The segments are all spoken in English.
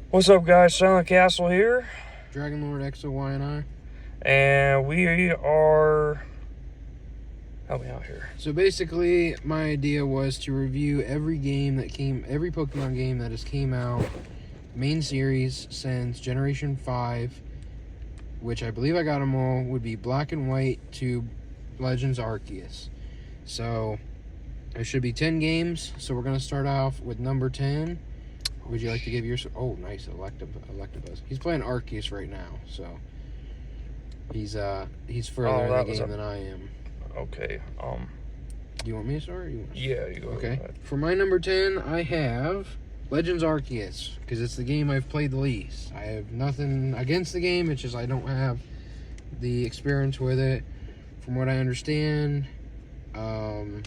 What's up, guys? Silent Castle here, Dragon Lord XOY and I. and we are. Help me out here. So basically, my idea was to review every Pokemon game that has came out, main series since Generation 5, which I believe I got them all, would be Black and White to Legends Arceus. So, there should be 10 games, so we're going to start off with number 10. Would you like to give your... Oh, nice, Electabuzz. He's playing Arceus right now, so... He's further in the game than I am. Okay, Do you want me to start? Yeah, you go Okay. ahead. For my number 10, I have Legends Arceus, because it's the game I've played the least. I have nothing against the game, it's just I don't have the experience with it. From what I understand, I'm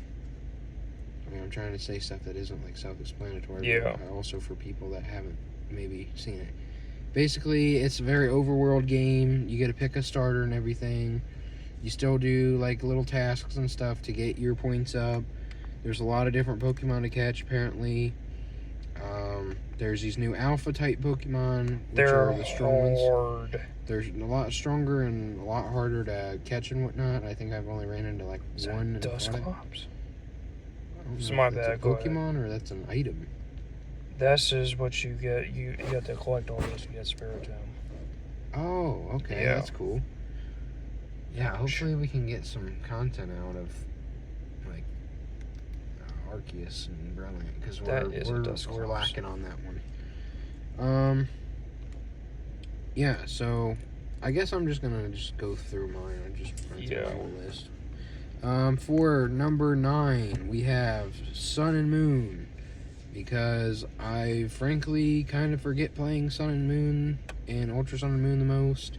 trying to say stuff that isn't like self-explanatory. Yeah. But also for people that haven't maybe seen it. Basically, it's a very overworld game. You get to pick a starter and everything. You still do like little tasks and stuff to get your points up. There's a lot of different Pokemon to catch apparently. There's these new alpha type Pokemon, which are the strong ones. They're a lot stronger and a lot harder to catch and whatnot. I think I've only ran into like one in Dusclops? It's know my if that's bad. a Go ahead. Pokemon or that's an item. This is what you get. You have to collect all this to get Spiritomb. Oh, okay, Yeah. that's cool. Yeah, hopefully we can get some content out of like Arceus and Brilliant, because we're lacking on that one. Yeah, so I guess I'm just gonna go through mine and just run through my whole list. For number 9, we have Sun and Moon, because I frankly kind of forget playing Sun and Moon and Ultra Sun and Moon the most.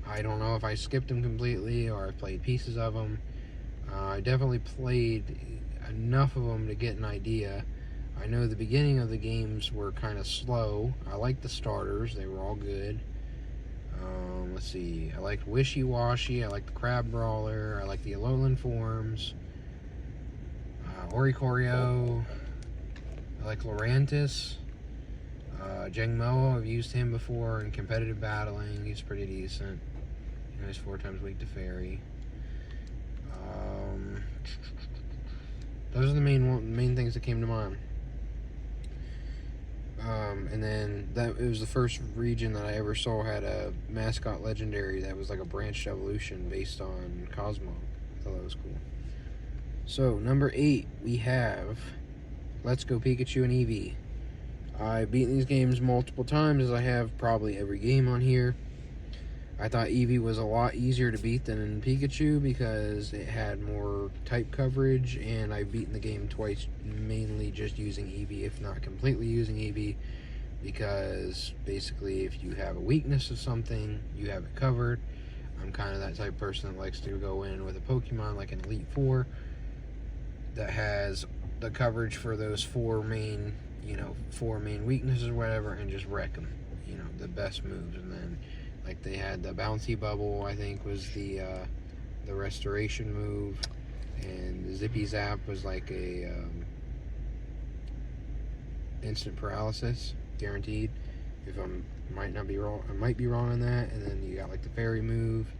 I don't know if I skipped them completely or I played pieces of them. I definitely played enough of them to get an idea. I know the beginning of the games were kind of slow. I liked the starters, they were all good. Let's see, I liked Wishy Washy, I liked the Crab Brawler, I liked the Alolan forms, Oricorio, I like Lurantis, Jangmo, I've used him before in competitive battling, he's pretty decent. He's 4 times weak to Fairy. Those are the main things that came to mind. And then it was the first region that I ever saw had a mascot legendary that was like a branched evolution based on Cosmo. I thought that was cool. So, number 8, we have Let's Go Pikachu and Eevee. I've beaten these games multiple times, as I have probably every game on here. I thought Eevee was a lot easier to beat than Pikachu because it had more type coverage, and I've beaten the game twice mainly just using Eevee, if not completely using Eevee, because basically if you have a weakness of something, you have it covered. I'm kind of that type of person that likes to go in with a Pokemon like an Elite Four that has the coverage for those four main weaknesses or whatever, and just wreck them, the best moves. And then like they had the Bouncy Bubble, I think was the restoration move, and the Zippy Zap was like a instant paralysis guaranteed. If I might be wrong on that. And then you got like the fairy move,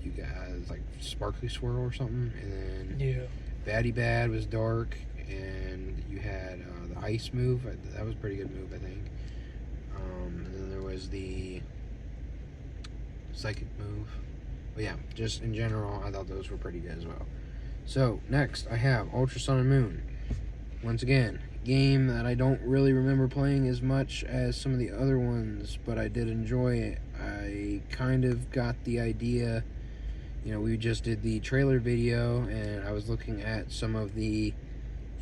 you got like Sparkly Swirl or something, and then Batty Bad was dark, and you had the ice move. That was a pretty good move, I think. And then there was the psychic move. But yeah, just in general, I thought those were pretty good as well. So next I have Ultra Sun and Moon. Once again, game that I don't really remember playing as much as some of the other ones, but I did enjoy it. I kind of got the idea. We just did the trailer video, and I was looking at some of the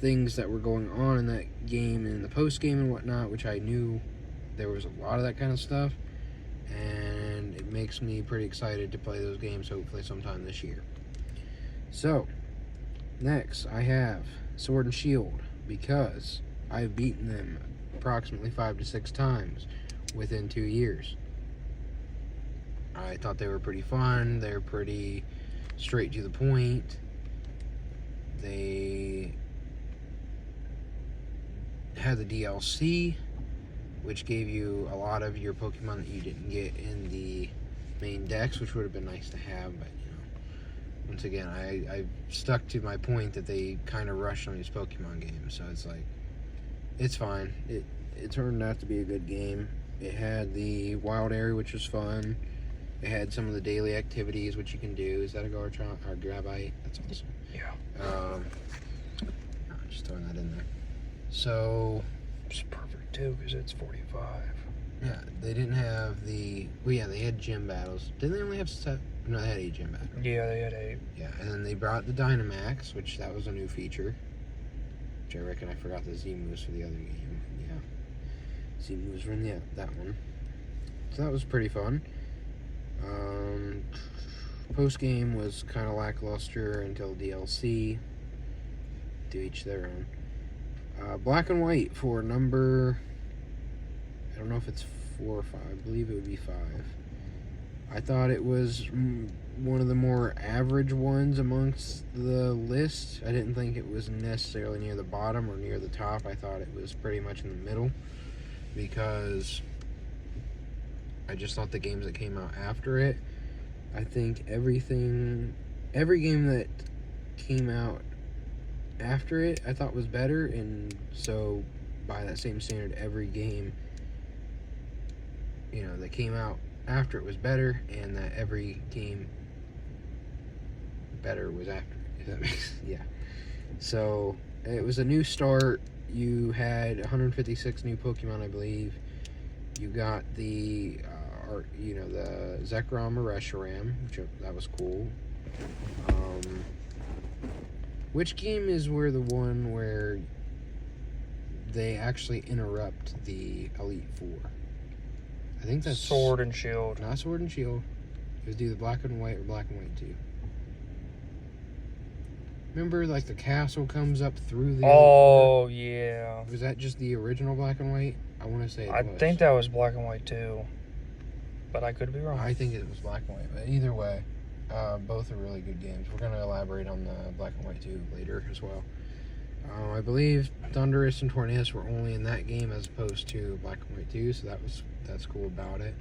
things that were going on in that game and in the post game and whatnot, which I knew there was a lot of that kind of stuff, and it makes me pretty excited to play those games hopefully sometime this year. So next I have Sword and Shield, because I've beaten them approximately 5 to 6 times within 2 years. I thought they were pretty fun. They're pretty straight to the point. They had the DLC. which gave you a lot of your Pokemon that you didn't get in the main decks, which would have been nice to have, but once again, I stuck to my point that they kind of rushed on these Pokemon games, so it's like, it's fine. It turned out to be a good game. It had the wild area, which was fun. It had some of the daily activities, which you can do. Is that a Garchomp or Grabite? That's awesome. Yeah. Just throwing that in there. So It's perfect too, because it's 45. yeah, they didn't have the. Well, yeah, they had gym battles. Didn't they only have No, they had 8 gym battles. Yeah, they had 8. Yeah, and then they brought the Dynamax, which that was a new feature. Which I reckon I forgot the Z moves for the other game. Yeah, Z moves were in that one. So that was pretty fun. Post game was kind of lackluster until DLC. To each their own. Black and White for number. I don't know if it's 4 or 5. I believe it would be 5. I thought it was one of the more average ones amongst the list. I didn't think it was necessarily near the bottom or near the top. I thought it was pretty much in the middle, because I just thought the games that came out after it, I think every game that came out after it I thought was better, and so by that same standard, every game that came out after it was better, and that every game better was after it, if that makes yeah. So it was a new start. You had 156 new Pokemon, I believe. You got the the Zekrom or Reshiram, which that was cool. Which game is where the one where they actually interrupt the Elite Four? I think that's Sword and Shield. Not Sword and Shield. It was either Black and White or Black and White 2. Remember, like, the castle comes up through the... Oh, yeah. Was that just the original Black and White? I want to say it was. I think that was Black and White too, but I could be wrong. I think it was Black and White, but either way, both are really good games. We're going to elaborate on the Black and White 2 later as well. I believe Thundurus and Tornadus were only in that game as opposed to Black and White 2, so that's cool about it.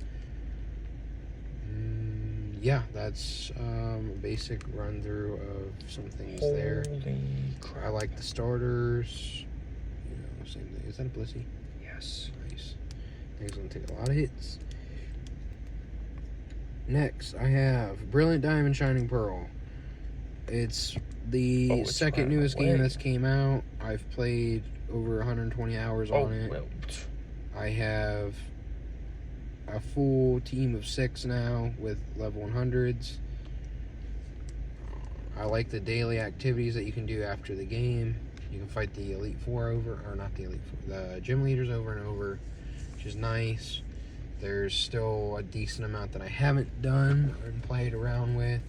Yeah, that's a basic run through of some things there. Holy crap. I like the starters. Same thing. Is that a Blissey? Yes. Nice. He's going to take a lot of hits. Next, I have Brilliant Diamond Shining Pearl. It's the second newest game that's came out. I've played over 120 hours on it. Well. I have a full team of 6 now with level 100s. I like the daily activities that you can do after the game. You can fight the Elite Four over, or not the Elite Four, the gym leaders over and over, which is nice. There's still a decent amount that I haven't done and played around with.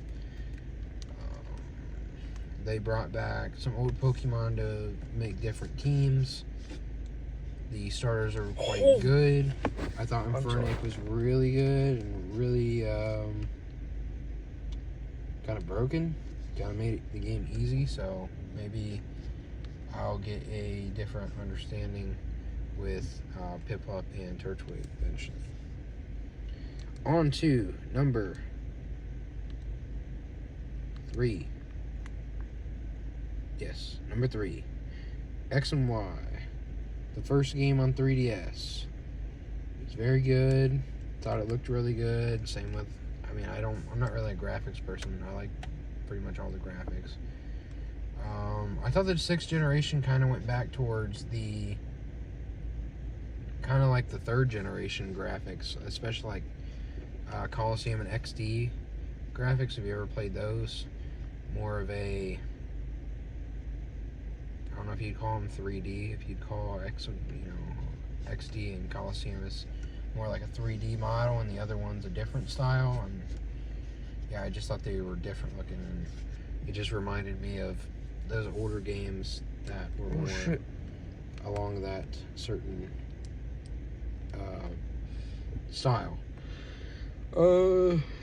They brought back some old Pokemon to make different teams. The starters are quite good. I thought Infernape was really good and really kind of broken. Kind of made the game easy, so maybe I'll get a different understanding with Piplup and Turtwig eventually. On to number 3. Yes, number 3. X and Y. The first game on 3DS. It was very good. Thought it looked really good. Same with, I'm not really a graphics person. I like pretty much all the graphics. I thought the 6th generation kind of went back towards the kind of like the 3rd generation graphics, especially like Coliseum and XD graphics. Have you ever played those? More of a, I don't know if you'd call them 3D. If you'd call XD and Coliseum is more like a 3D model, and the other one's a different style. And yeah, I just thought they were different looking, and it just reminded me of those older games that were more along that certain style.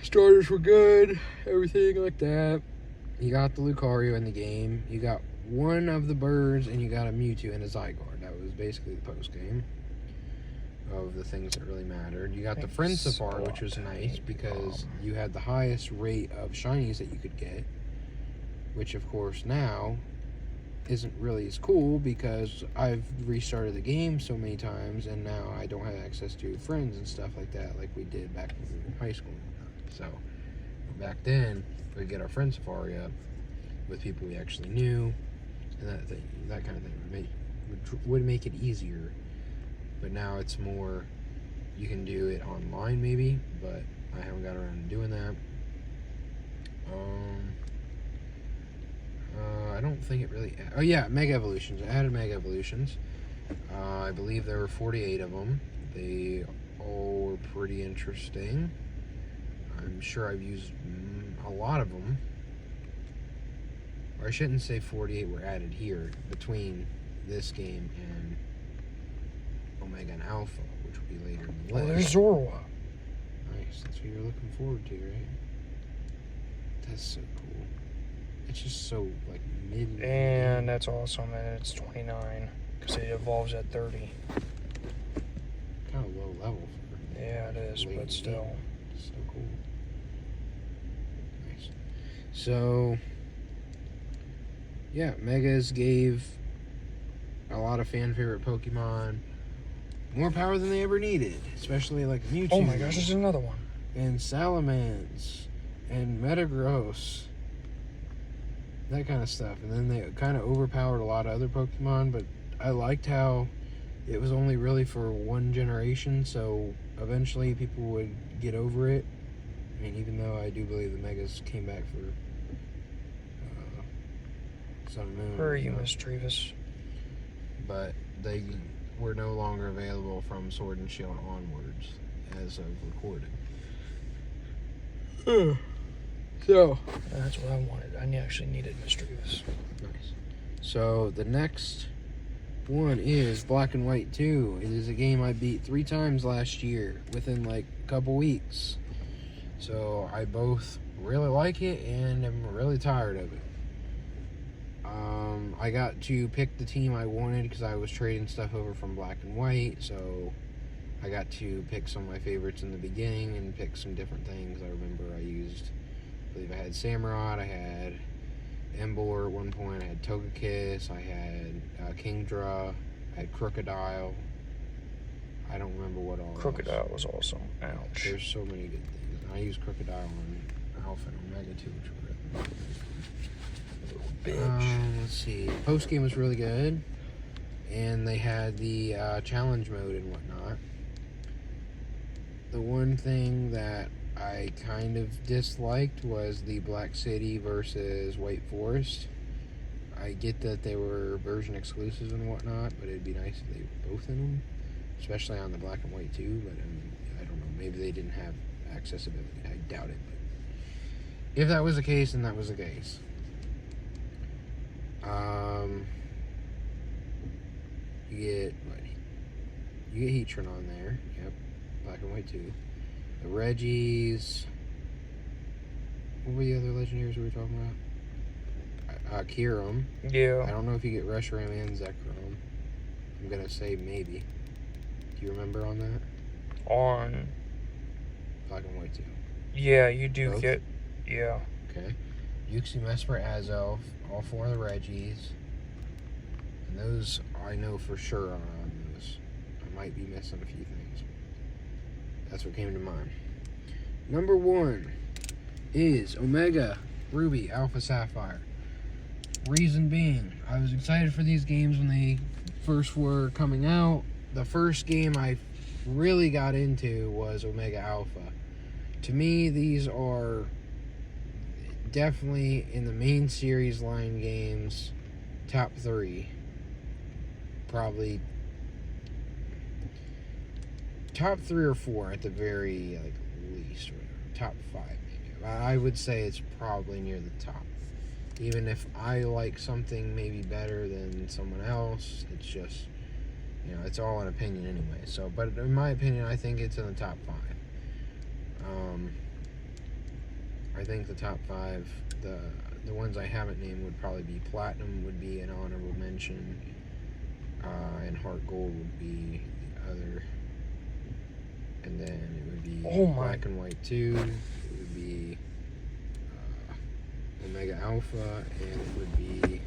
Starters were good, everything like that. You got the Lucario in the game. You got one of the birds, and you got a Mewtwo and a Zygarde. That was basically the post game. of the things that really mattered. You got the Friend Safari, which was nice because you had the highest rate of shinies that you could get, which of course now isn't really as cool because I've restarted the game so many times and now I don't have access to friends and stuff like that like we did back when we were in high school. So back then we'd get our Friend Safari up with people we actually knew, and that kind of thing would make it easier. But now it's more, you can do it online maybe, but I haven't got around to doing that. I don't think it really... Oh yeah, Mega Evolutions. I added Mega Evolutions. I believe there were 48 of them. They all were pretty interesting. I'm sure I've used a lot of them. Or I shouldn't say 48 were added here, between this game and Omega and Alpha, which will be later in the list. Oh, there's Zorua. Nice, that's what you're looking forward to, right? That's so cool. It's just so, like, mid. And that's awesome, and it's 29, because it evolves at 30. Kind of low level for Yeah, it is, but still. So cool. Nice. So, yeah, Megas gave a lot of fan favorite Pokemon more power than they ever needed, especially like Mewtwo. Oh my gosh, there's another one. And Salamence and Metagross, that kind of stuff. And then they kind of overpowered a lot of other Pokemon, but I liked how it was only really for one generation, so eventually people would get over it. I mean, even though I do believe the Megas came back for Sun and Moon. Where are you, Mischievous? But they were no longer available from Sword and Shield onwards as of recording. So that's what I wanted. I actually needed Mischievous. Nice. So the next one is Black and White 2. It is a game I beat 3 times last year within like a couple weeks. So I both really like it and I'm really tired of it. I got to pick the team I wanted because I was trading stuff over from Black and White, so I got to pick some of my favorites in the beginning and pick some different things. I remember I believe I had Samurott, I had Emboar at one point, I had Togekiss, I had Kingdra, I had Crocodile. I don't remember what all. Crocodile was awesome. Ouch. There's so many good things. And I used Crocodile on Alpha and Omega too, which were really let's see. Post game was really good, and they had the challenge mode and whatnot. The one thing that I kind of disliked was the Black City versus White Forest. I get that they were version exclusives and whatnot, but it'd be nice if they were both in them, especially on the Black and White too. But I don't know. Maybe they didn't have accessibility. I doubt it. But if that was the case, then that was the case. You get Heatran on there. Yep. Black and White 2. The Reggies. What were the other legendaries we were talking about? Kyurem. Yeah. I don't know if you get Reshiram and Zekrom. I'm gonna say maybe. Do you remember on that? On Black and White 2. Yeah, you do Both? get. Yeah. Okay. Uxie, Mesper, Azelf, all 4 of the Reggies. And those I know for sure are on those. I might be missing a few things. That's what came to mind. Number 1 is Omega Ruby Alpha Sapphire. Reason being, I was excited for these games when they first were coming out. The first game I really got into was Omega Alpha. To me, these are definitely in the main series line games, top 3. Probably top 3 or 4 at the very least. Top 5 maybe. I would say it's probably near the top. Even if I like something maybe better than someone else, it's just, it's all an opinion anyway. So, but in my opinion, I think it's in the top 5. I think the top 5, the ones I haven't named would probably be Platinum would be an honorable mention, and Heart Gold would be the other Black and White 2. It would be Omega Alpha, and it would be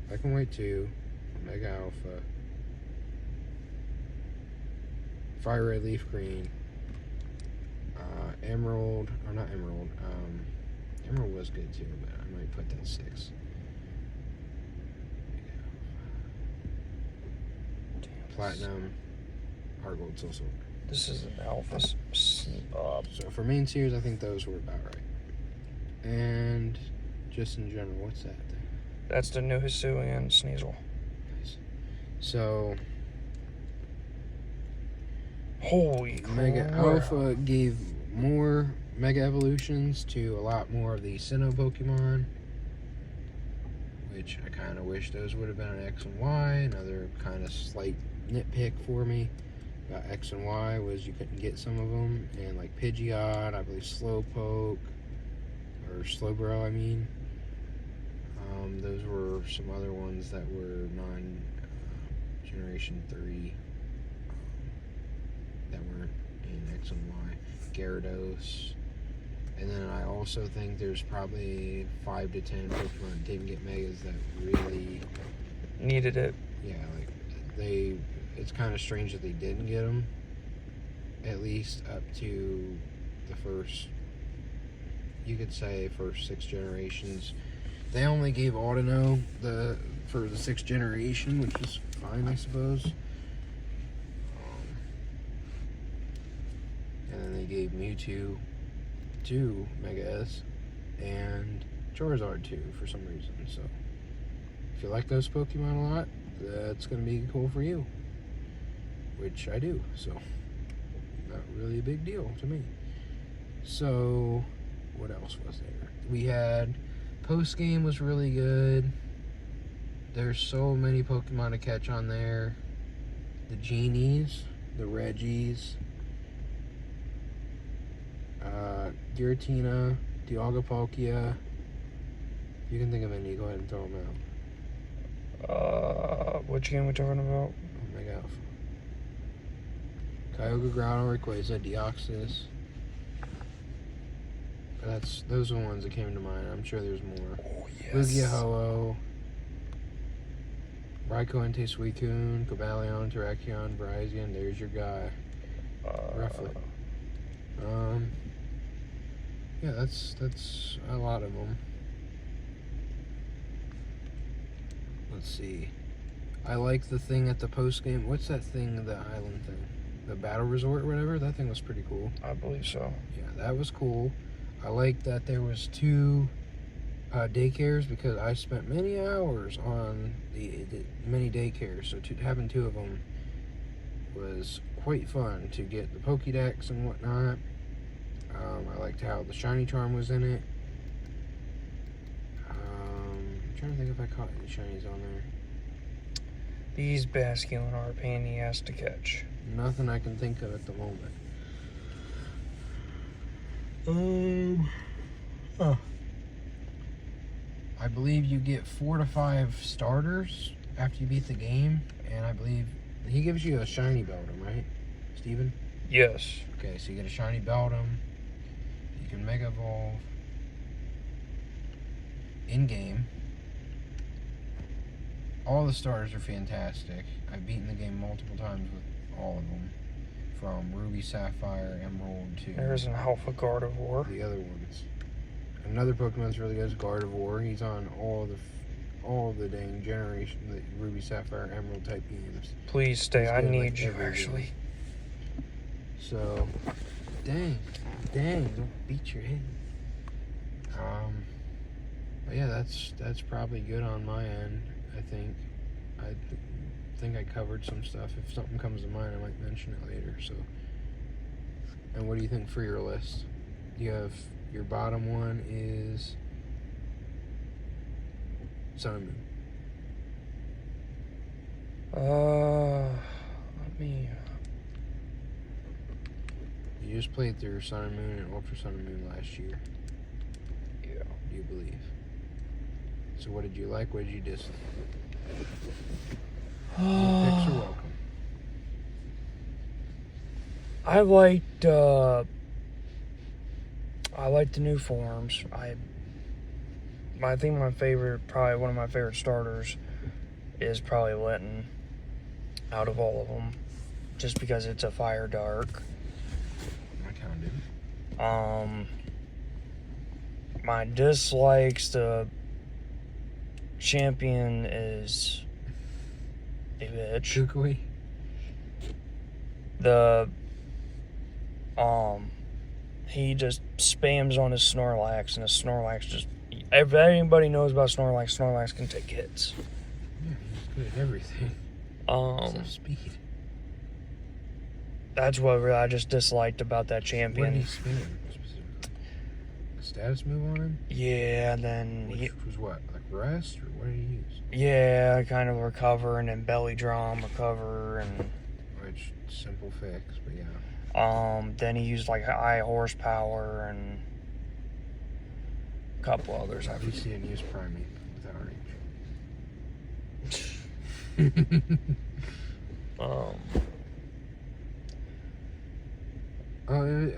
Black and White 2, Omega Alpha, Fire Red Leaf Green, Emerald, or not Emerald, Emerald was good too, but I might put that 6. Platinum, Heart Gold, Soul Silver. This is an Alpha Bob. So for main series, I think those were about right. And just in general, what's that thing? That's the new Hisuian Sneasel. Nice. So holy Mega crap. Alpha gave more Mega Evolutions to a lot more of the Sinnoh Pokemon, which I kind of wish those would have been on X and Y. Another kind of slight nitpick for me about X and Y was you couldn't get some of them, and like Pidgeot, I believe Slowpoke, or Slowbro, I mean. Those were some other ones that were Generation 3 that weren't in X and Y. Gyarados. And then I also think there's probably 5 to 10 Pokemon that didn't get Megas that really needed it. Yeah, like it's kind of strange that they didn't get them, at least up to the first, you could say, first 6 generations. They only gave Audino for the 6th generation, which is fine, I suppose. And then they gave Mewtwo 2 Mega S and Charizard 2 for some reason. So if you like those Pokemon a lot, that's going to be cool for you, which I do, so not really a big deal to me. So what else was there? We had post game was really good. There's so many Pokemon to catch on there. The Genies, the Reggies, Giratina, Dialga-Palkia. You can think of any, go ahead and throw them out. Which game are we talking about? Omega Alpha. Kyogre, Groudon, Rayquaza, Deoxys. Those are the ones that came to mind. I'm sure there's more. Oh, yes. Lugia-Ho-Oh, Raikou, Suicune, Cobalion, Terrakion, Brazion. There's your guy. Roughly. Yeah, that's a lot of them. Let's see. I like the thing at the post game. What's that thing? The island thing, the battle resort, or whatever. That thing was pretty cool. I believe so. Yeah, that was cool. I like that there was 2 daycares, because I spent many hours on the many daycares. So having 2 of them was quite fun to get the Pokédex and whatnot. I liked how the Shiny Charm was in it. I'm trying to think if I caught any shinies on there. These Basculin are a pain in the ass to catch. Nothing I can think of at the moment. I believe you get 4 to 5 starters after you beat the game, and I believe he gives you a shiny Beldum, right, Steven? Yes. Okay, so you get a shiny Beldum. You can Mega Evolve in game. All the starters are fantastic. I've beaten the game multiple times with all of them, from Ruby, Sapphire, Emerald to There's an Alpha Gardevoir. the other ones. Another Pokemon's really good is Gardevoir. He's on all the dang generation, the Ruby, Sapphire, Emerald type games. Please stay. He's I good in, need like, you, every actually. game. So, dang, don't beat your head. But yeah, that's probably good on my end. I think I covered some stuff. If something comes to mind, I might mention it later. So, and what do you think for your list? You have your bottom one is Sun and Moon. Let me. You just played through Sun and Moon and Ultra Sun and Moon last year. Yeah. Do you believe? So what did you like? What did you dislike? Your picks are welcome. I liked the new forms. I think probably one of my favorite starters is probably Linton out of all of them, just because it's a fire dark. I kind of do. My dislikes, the champion is a bitch. Kukui. He just spams on his Snorlax, and his Snorlax just... If anybody knows about Snorlax, Snorlax can take hits. Yeah, he's good at everything. Except speed. That's what I just disliked about that champion. What did he spam? A status move on him? Yeah, and then... Which was what? Like rest? Or what did he use? Yeah, kind of recover, and then belly drum, recover, and... Which, simple fix, but yeah. Then he used like high horsepower and a couple others. Have you seen him use priming without range?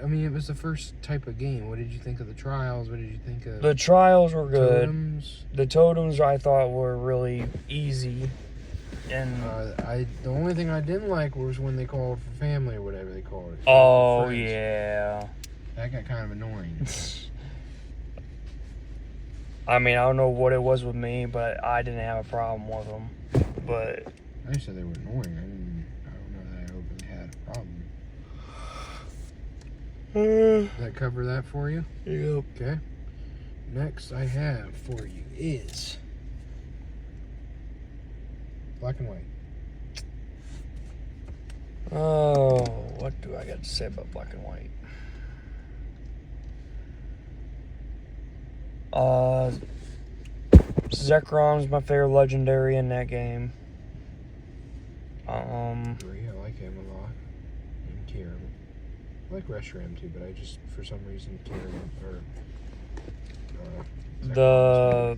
I mean, it was the first type of game. What did you think of the trials? What did you think of the trials? Were good. Totems? The totems I thought were really easy. And the only thing I didn't like was when they called for family or whatever they called it. Oh yeah, that got kind of annoying. I mean, I don't know what it was with me, but I didn't have a problem with them. But I just said they were annoying. I don't know that I openly had a problem. Does that cover that for you? Yep. Okay. Next I have for you is black and white. Oh, what do I got to say about black and white? Zekron's my favorite legendary in that game. Agree, I like him a lot. And Kieran. I like Reshiram too, but I just, for some reason, Kieran or the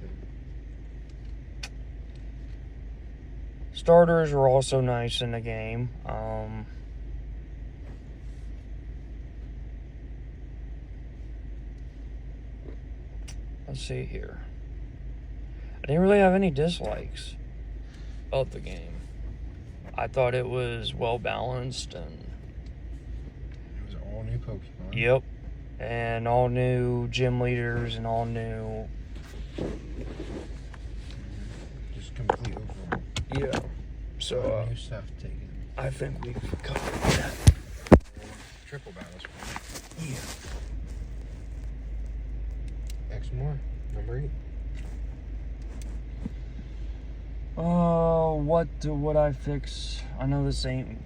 starters were also nice in the game. Let's see here. I didn't really have any dislikes of the game. I thought it was well balanced and it was all new Pokemon. Yep. And all new gym leaders and all new just complete overall. Yeah. So new stuff taken. I think we covered that. Triple battles. Yeah. X more. Number 8. What would I fix? I know this ain't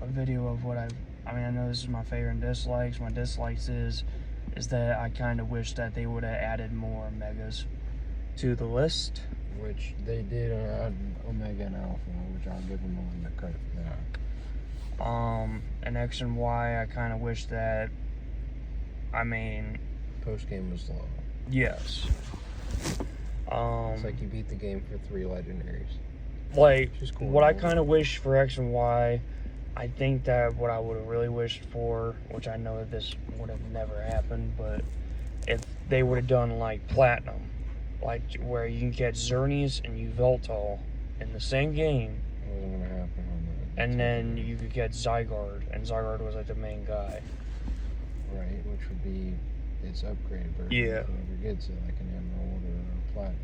a video of what I mean, I know this is my favorite and dislikes. My dislikes is that I kind of wish that they would have added more Megas to the list. Which they did on Omega and Alpha, which I'll give them all the credit for that. And X and Y, I kind of wish that, I mean... Post game was slow. Yes. It's like you beat the game for 3 legendaries. Like, Cool. What I kind of wish for X and Y, I think that what I would have really wished for, which I know that this would have never happened, but if they would have done like Platinum, like where you can catch Xerneas and Yveltal in the same game, It wasn't going to happen on the... and then you could get Zygarde, and Zygarde was like the main guy. Right, which would be its upgraded version. Yeah. If it ever gets it, like an Emerald or a Platinum.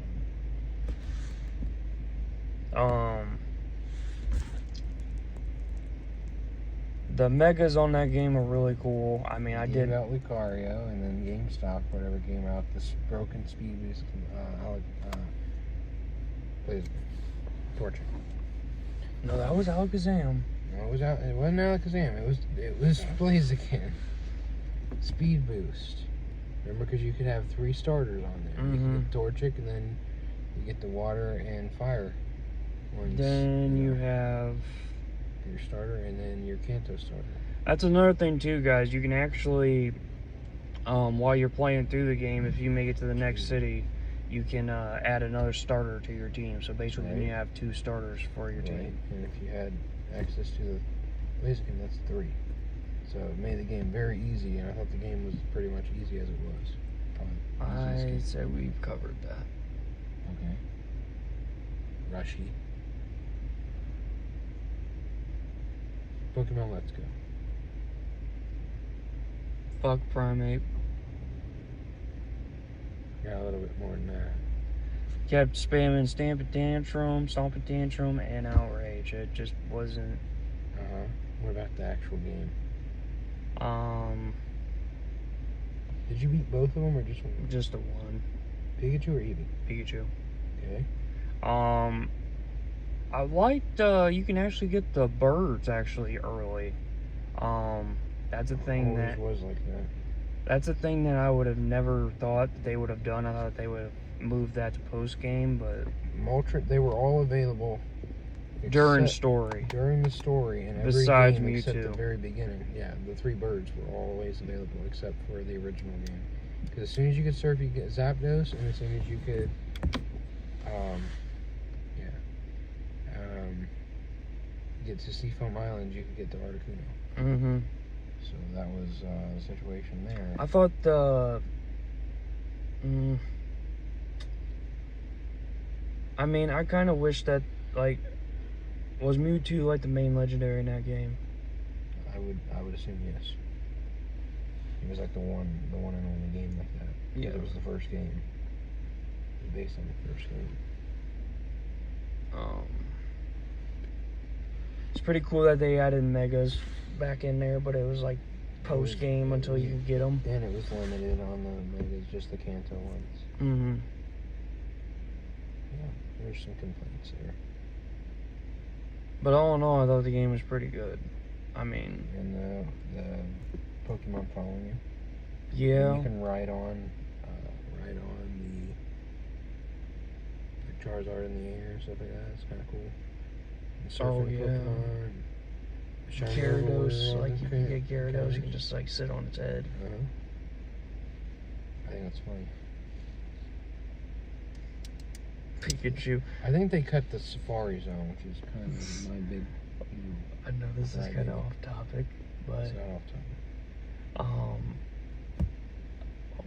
The Megas on that game are really cool. I mean, I did... out Lucario, and then GameStop, whatever came out, this broken speed boost, Torchic. No, that was Alakazam. No, it wasn't Alakazam. It was Blaziken. Speed boost. Remember, because you could have 3 starters on there. You can get Torchic, and then you get the water and fire ones. Then you have your starter, and then your Kanto starter. That's another thing too, guys. You can actually, while you're playing through the game, if you make it to the next city, you can add another starter to your team. So basically, you have 2 starters for your team. And if you had access to the Blaziken, that's 3. So it made the game very easy, and I thought the game was pretty much easy as it was. Probably I said we've covered that. Okay. Rushy. Pokemon Let's Go. Fuck Primate. Yeah, a little bit more than that. Kept spamming Stomp a Tantrum, and Outrage. It just wasn't. What about the actual game? Did you beat both of them or just one? Just the one. Pikachu or Eevee? Pikachu. Okay. I liked, you can actually get the birds actually early. That's a thing Always that was like that. That's a thing that I would have never thought that they would have done. I thought they would have moved that to post game, but Moltres, they were all available during story. During the story, and every Besides game except Mewtwo. the very beginning. Yeah, the three birds were always available except for the original game. Because as soon as you could surf, you could get Zapdos, and as soon as you could, get to Seafoam Island, you could get to Articuno. Mm-hmm. So that was the situation there. I thought I mean, I kind of wish that, like, was Mewtwo like the main legendary in that game? I would assume yes. It was like the one and only game like that. Yeah. It was the first game. It was based on the first game. It's pretty cool that they added megas back in there, but it was like post game until you could get them. Then it was limited on the megas, just the Kanto ones. Mm-hmm. Yeah, there's some complaints there. But all in all, I thought the game was pretty good. I mean, and the Pokemon following you. Yeah. And you can ride on the Charizard in the air and stuff like that. It's kind of cool. And surfing Pokemon. Gyarados, like you can get Gyarados, you can just like sit on its head. I think that's funny. Pikachu. I think they cut the Safari Zone, which is kind of my big. I know this is kind of off topic, but it's not off topic.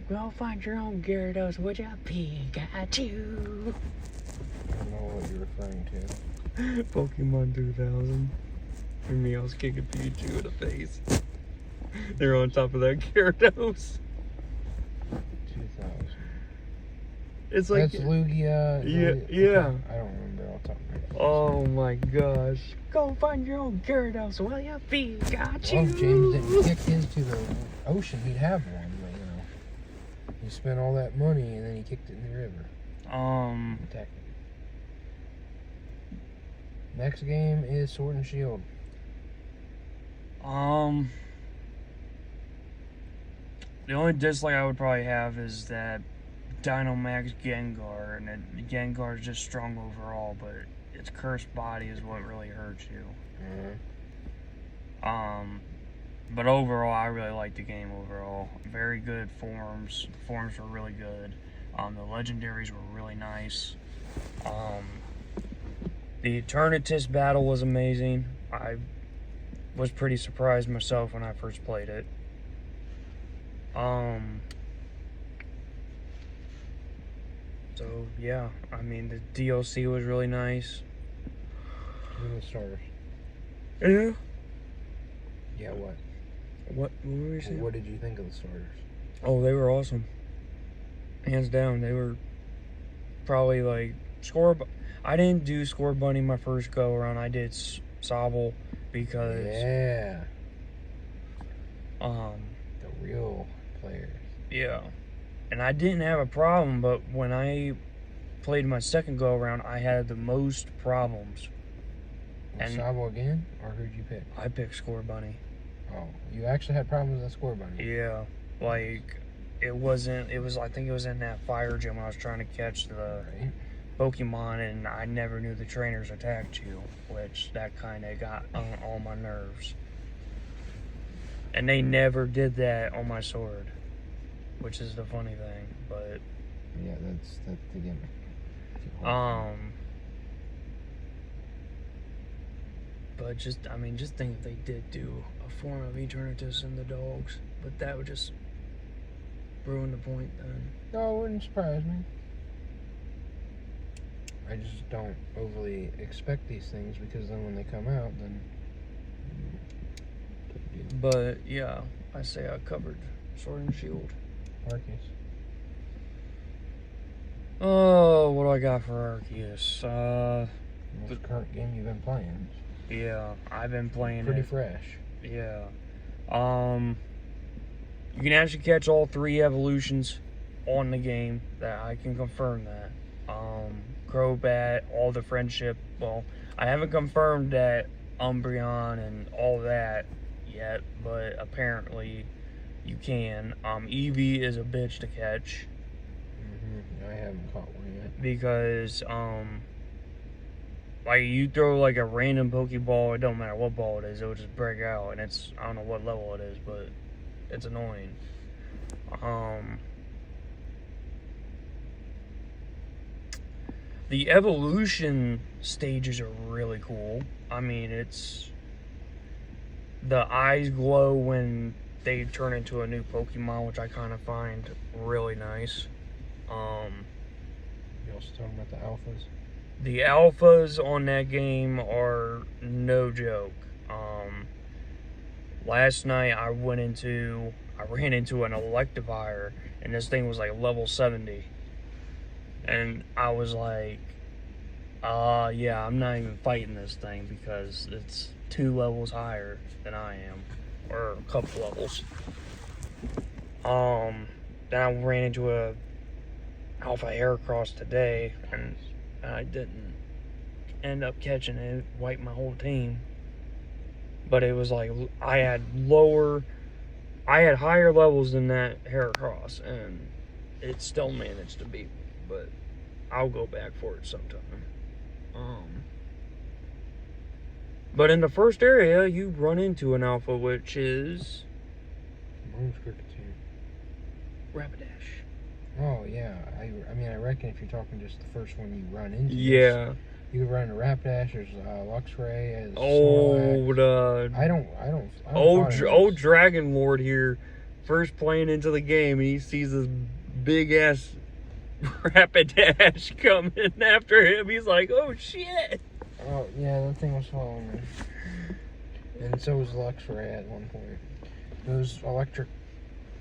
Go find your own Gyarados, would ya, Pikachu? I don't know what you're referring to. Pokemon 2000. And me, I was kicking Pikachu in the face. They're on top of that Gyarados. 2000. It's like that's Lugia. Yeah. I don't remember all top of my Oh my gosh. Go find your own Gyarados, will ya, Pikachu? Well, if James didn't kick his to the ocean, he'd have one, but you know. He spent all that money and then he kicked it in the river. Technically. Next game is Sword and Shield. The only dislike I would probably have is that Dynamax Gengar, and Gengar is just strong overall, but its cursed body is what really hurts you. But overall, I really liked the game overall. Very good forms. Forms were really good. The legendaries were really nice. The Eternatus battle was amazing. I was pretty surprised myself when I first played it. So yeah, I mean the DLC was really nice. Even the starters. Yeah. Yeah, what? What were you saying? What did you think of the starters? Oh, they were awesome. Hands down, they were probably like I didn't do Score Bunny my first go around. I did Sobble because the real players. Yeah. And I didn't have a problem, but when I played my second go around, I had the most problems. And Sobble again, or who'd you pick? I picked Score Bunny. Oh, you actually had problems with that Score Bunny? Yeah, like I think it was in that fire gym when I was trying to catch the Pokemon, and I never knew the trainers attacked you, which that kind of got on all my nerves. And they never did that on my sword, which is the funny thing, but yeah, that's the gimmick. But just think if they did do a form of Eternatus in the dogs, but that would just ruin the point then. No, it wouldn't surprise me. I just don't overly expect these things because then when they come out, then. But yeah, I say I covered Sword and Shield. Arceus. Oh, what do I got for Arceus? The current game you've been playing. Yeah, I've been playing Pretty it. fresh. Yeah. You can actually catch all 3 evolutions on the game. That I can confirm that. Crobat, all the friendship. Well, I haven't confirmed that Umbreon and all that yet, but apparently you can. Eevee is a bitch to catch. I haven't caught one yet. Because, like, you throw, like, a random Pokeball, it don't matter what ball it is, it'll just break out, and it's, I don't know what level it is, but it's annoying. The evolution stages are really cool. I mean, it's... The eyes glow when they turn into a new Pokemon, which I kind of find really nice. You also talking about the alphas? The alphas on that game are no joke. Last night I ran into an Electivire, and this thing was like level 70. And I was like, yeah, I'm not even fighting this thing because it's 2 levels higher than I am. Or a couple levels. Then I ran into a Alpha Heracross today, and I didn't end up catching it. It wiped my whole team. But it was like, I had higher levels than that Heracross, and it still managed to beat me. But I'll go back for it sometime. But in the first area, you run into an alpha, which is Rapidash. Oh yeah, I mean I reckon if you're talking just the first one you run into. Yeah. You can run into Rapidash. There's Luxray. Old Dragon Lord here, first playing into the game, and he sees this big ass Rapidash coming after him. He's like, "Oh shit!" Oh yeah, that thing was following me. And so was Luxray at one point.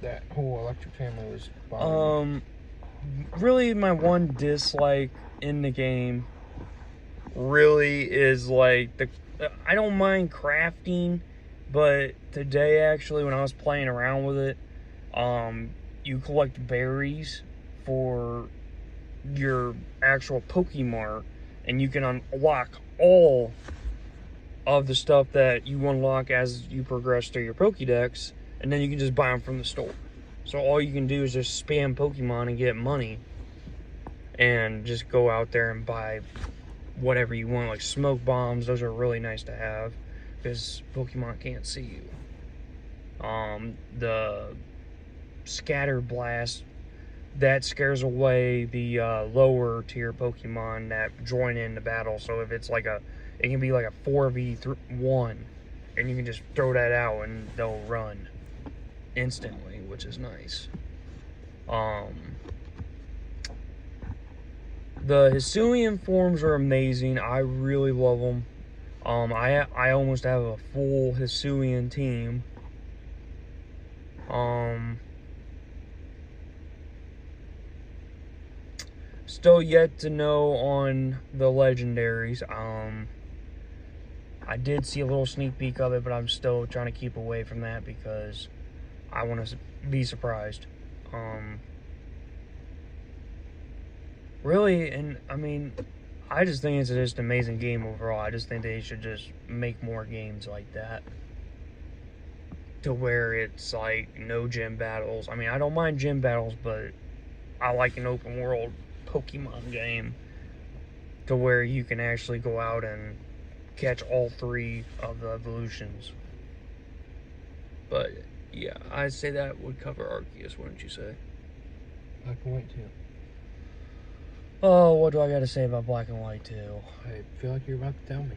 That whole electric family was bothering me. Really, my one dislike in the game really is like I don't mind crafting, but today actually when I was playing around with it, you collect berries for your actual Pokemart, and you can unlock all of the stuff that you unlock as you progress through your Pokédex, and then you can just buy them from the store. So all you can do is just spam Pokemon and get money, and just go out there and buy whatever you want, like smoke bombs. Those are really nice to have because Pokemon can't see you. The Scatter Blast, that scares away the lower tier Pokemon that join in the battle. So if it's like it can be like a 4v1, and you can just throw that out and they'll run instantly, which is nice. The Hisuian forms are amazing. I really love them. I almost have a full Hisuian team. Still yet to know on the legendaries. I did see a little sneak peek of it, but I'm still trying to keep away from that because I want to be surprised. Really, and I mean, I just think it's just an amazing game overall. I just think they should just make more games like that, to where it's like no gym battles. I mean, I don't mind gym battles, but I like an open world Pokemon game to where you can actually go out and catch all 3 of the evolutions. But yeah, I'd say that would cover Arceus, wouldn't you say? Black and White 2. Oh, what do I got to say about Black and White 2? I feel like you're about to tell me.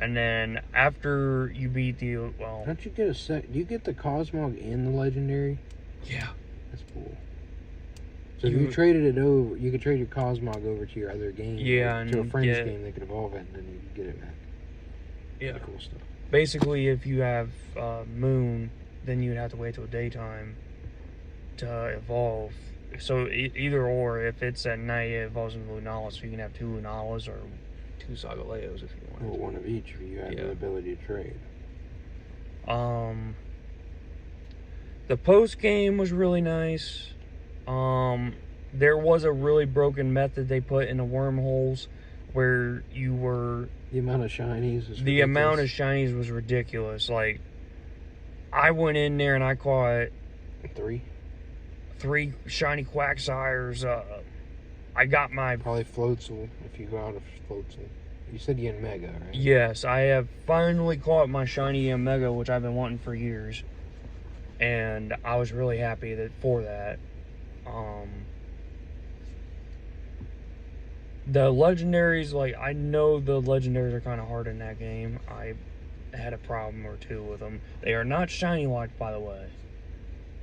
And then after you beat the don't you get a set? Do you get the Cosmog in the legendary? yeah, That's cool. So if you traded it over, you could trade your Cosmog over to your other game. Yeah, to a and friend's game, they could evolve it, and then you could get it back. Yeah, Pretty cool stuff. Basically, if you have Moon, then you'd have to wait till daytime to evolve. So either or, if it's at night, it evolves into Lunala, so you can have 2 Lunalas or 2 Sagaleos if you want. Well, one of each if you have the ability to trade. The post game was really nice. There was a really broken method they put in the wormholes where you were... The amount of shinies was ridiculous. The amount of shinies was ridiculous. Like, I went in there and I caught... 3 shiny Quagsires. I got my... Probably Floatzel, if you go out of Floatzel. You said you had Mega, right? Yes, I have finally caught my shiny Mega, which I've been wanting for years. And I was really happy for that. The legendaries, like, I know the legendaries are kind of hard in that game. I had a problem or two with them. They are not shiny locked, by the way.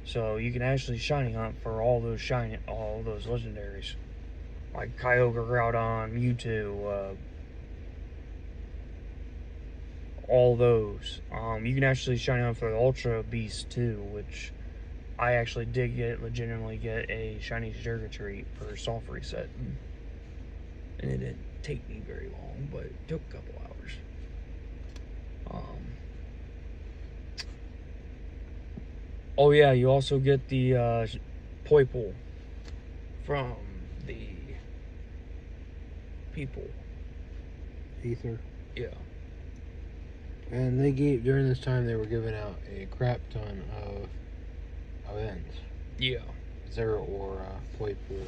So you can actually shiny hunt for all those legendaries. Like Kyogre, Groudon, Mewtwo, all those. You can actually shiny hunt for the Ultra Beast too, which I actually did legitimately get a shiny Sugar Treat for soft reset. And it didn't take me very long, but it took a couple hours. Oh yeah, you also get the Poipole from the people. Ether. Yeah. And during this time, they were giving out a crap ton of events. Yeah. Zeraora, Poipole,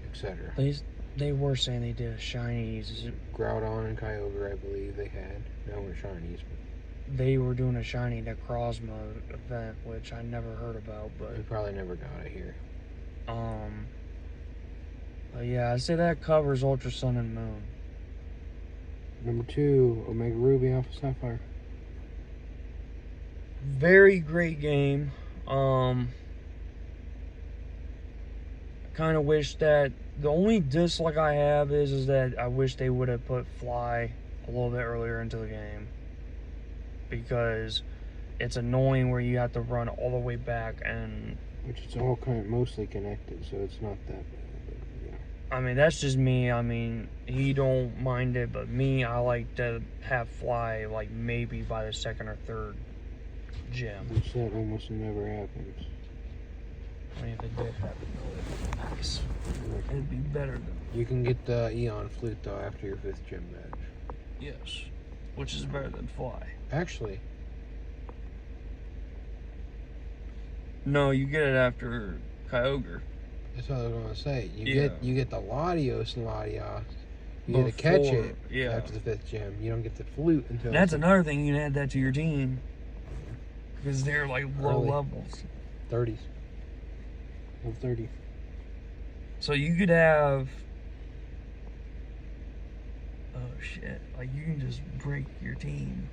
etc. They were saying they did a shinies. Groudon and Kyogre, I believe they had. No more shinies. But they were doing a shiny Necrozma event, which I never heard about, but... we probably never got it here. But yeah, I'd say that covers Ultra Sun and Moon. Number 2, Omega Ruby, Alpha Sapphire. Very great game. Kind of wish that... The only dislike I have is that I wish they would have put Fly a little bit earlier into the game. Because it's annoying where you have to run all the way back and... Which is all kind of mostly connected, so it's not that bad, but yeah. I mean, that's just me. I mean, he don't mind it, but me, I like to have Fly, like, maybe by the 2nd or 3rd gym. Which that almost never happens. I mean, if it did happen, though, it'd be nice. It'd be better than... You can get the Eon Flute, though, after your 5th gym badge. Yes. Which is better than Fly. Actually. No, you get it after Kyogre. That's what I was going to say. You get the Latios and Latios. You get to catch it after the 5th gym. You don't get the Flute until... That's another thing. You can add that to your team. Because they're like low levels. 30s. Level 30. So you could have... Oh shit. Like you can just break your team.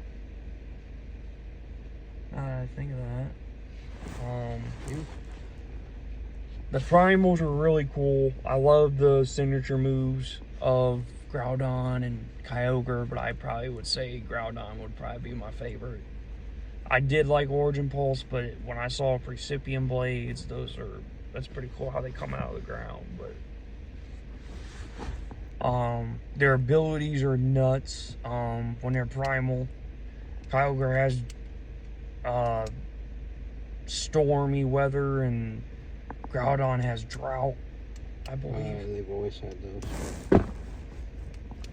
I think of that. The primals are really cool. I love the signature moves of Groudon and Kyogre, but I probably would say Groudon would probably be my favorite. I did like Origin Pulse, but when I saw Precipient Blades, that's pretty cool how they come out of the ground. But their abilities are nuts. When they're primal, Kyogre has stormy weather, and Groudon has drought, I believe. They've always had those.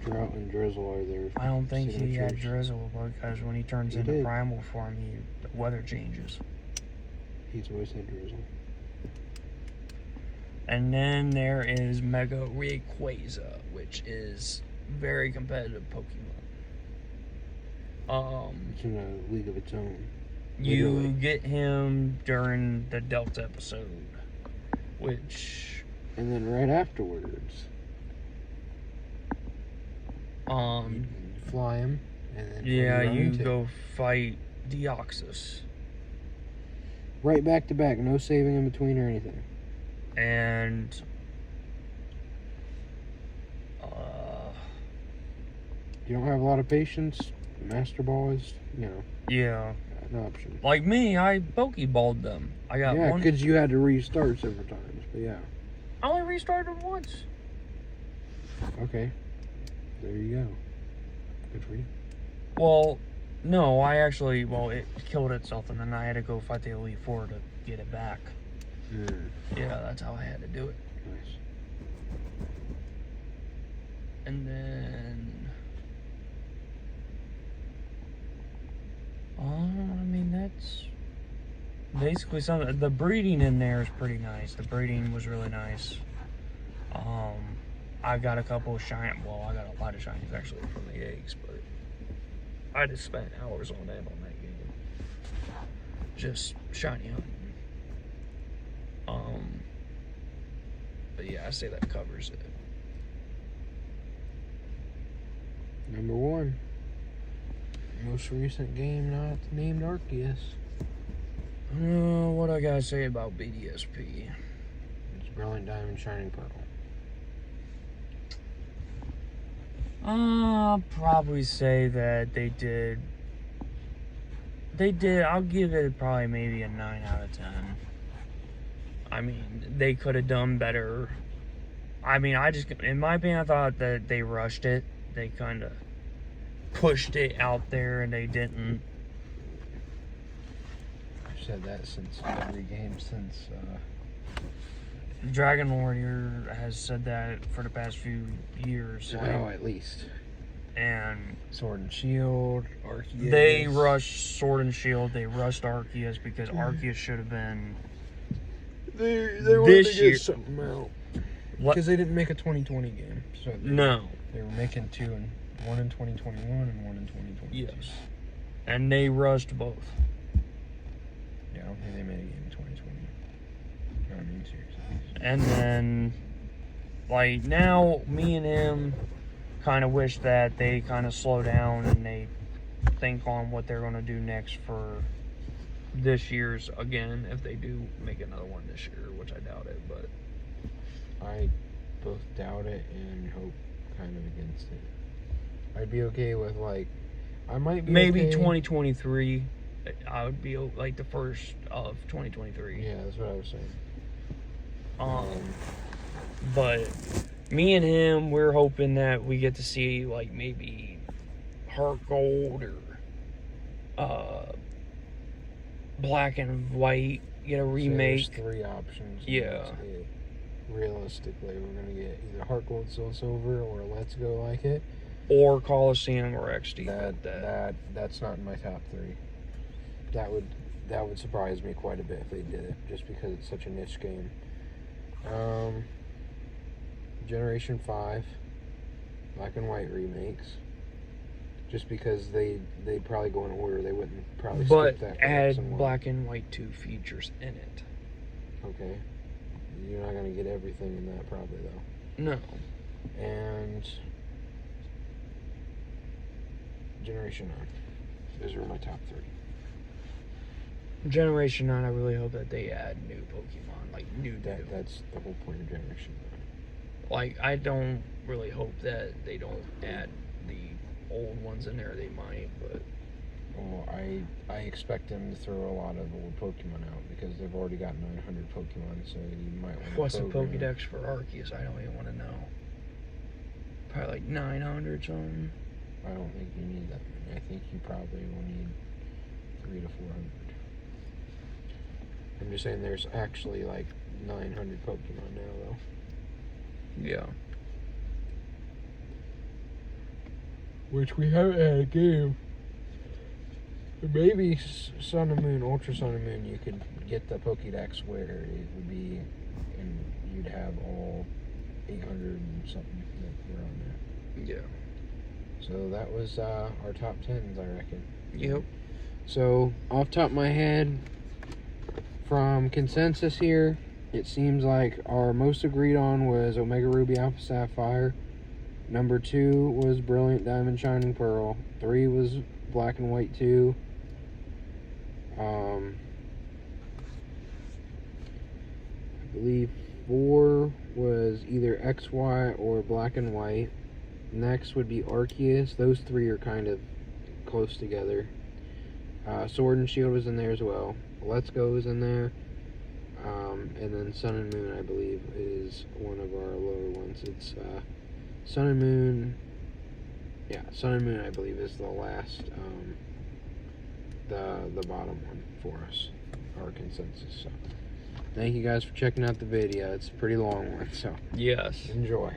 Drought and Drizzle are their I don't think signatures. he had Drizzle, because when he turns into primal form, the weather changes. He's always had Drizzle. And then there is Mega Rayquaza, which is very competitive Pokemon. It's in a league of its own. You get him during the Delta episode, which... And then right afterwards... you fly him. And then Yeah, what do you run into? go fight Deoxys. Right back to back, no saving in between or anything. And You don't have a lot of patience. Master Ball is, yeah. an option. Like me, I Pokeballed them. I got Yeah, one. because you had to restart several times. But yeah. I only restarted once. Okay. There you go. Good for you. Well, no, it killed itself, and then I had to go fight the Elite Four to get it back. Yeah, that's how I had to do it. Nice. And then, I mean, that's basically something. The breeding in there is pretty nice. The breeding was really nice. I got a couple of shiny. Well, I got a lot of shinies actually from the eggs, but I just spent hours on that game. Just shiny hunting. But yeah, I say that covers it. Number 1. Most recent game not named Arceus. What I gotta say about BDSP? It's Brilliant Diamond Shining Pearl. I'll probably say that they did. I'll give it probably maybe a 9 out of 10. I mean, they could have done better. I mean, in my opinion, I thought that they rushed it. They kind of pushed it out there, and they didn't. I've said that since every game since. Dragon Warrior has said that for the past few years. Well, at least. And Sword and Shield, Arceus. they rushed Sword and Shield. They rushed Arceus because Arceus should have been. They wanted This to year- get something out. What? Because they didn't make a 2020 game. So No. they were making one in 2021 and one in 2022. Yes. And they rushed both. Yeah, I don't think they made a game in 2020. I mean, seriously. And then, like, now, me and him kind of wish that they kind of slow down and they think on what they're going to do next for this year's, again, if they do make another one this year, which I doubt it, but... I both doubt it and hope kind of against it. I'd be okay with, like, I might be Maybe okay. 2023, I would be, like, the first of 2023. Yeah, that's what I was saying. But me and him, we're hoping that we get to see, like, maybe Heart Gold or Black and White get a remake. So there's 3 options. Yeah. Realistically, we're gonna get either Heart Gold, Soul Silver, or Let's Go Like It. Or Coliseum or XD. That's not in my top 3. That would surprise me quite a bit if they did it, just because it's such a niche game. Generation 5, Black and White remakes. Just because they'd probably go in order, they wouldn't probably But skip that. add Black and White 2 features in it. Okay. You're not gonna get everything in that probably though. No. And Generation 9. Those are my top 3. Generation 9, I really hope that they add new Pokemon, like new. That's the whole point of Generation 9. Like, I don't really hope that they don't add the old ones in there. They might, but... Well, I expect them to throw a lot of old Pokemon out because they've already got 900 Pokemon, so you might want to What's the Pokedex for Arceus? I don't even want to know. Probably like 900 something. I don't think you need that many. I think you probably will need 300 to 400. I'm just saying there's actually like 900 Pokemon now, though. Yeah. Which we haven't had a game. Maybe Sun and Moon, Ultra Sun and Moon, you could get the Pokédex where it would be, and you'd have all 800 and something that were on there. Yeah. So that was our top 10s, I reckon. Yep. So, off top of my head, from consensus here, it seems like our most agreed on was Omega Ruby Alpha Sapphire. Number 2 was Brilliant Diamond Shining Pearl. 3 was Black and White 2. I believe 4 was either XY or Black and White. Next would be Arceus. Those 3 are kind of close together. Sword and Shield was in there as well. Let's Go is in there. And then Sun and Moon, I believe, is one of our lower ones. It's Sun and Moon. Yeah, Sun and Moon, I believe, is the last, the bottom one for us, our consensus. So, thank you guys for checking out the video. It's a pretty long one, so Yes. enjoy.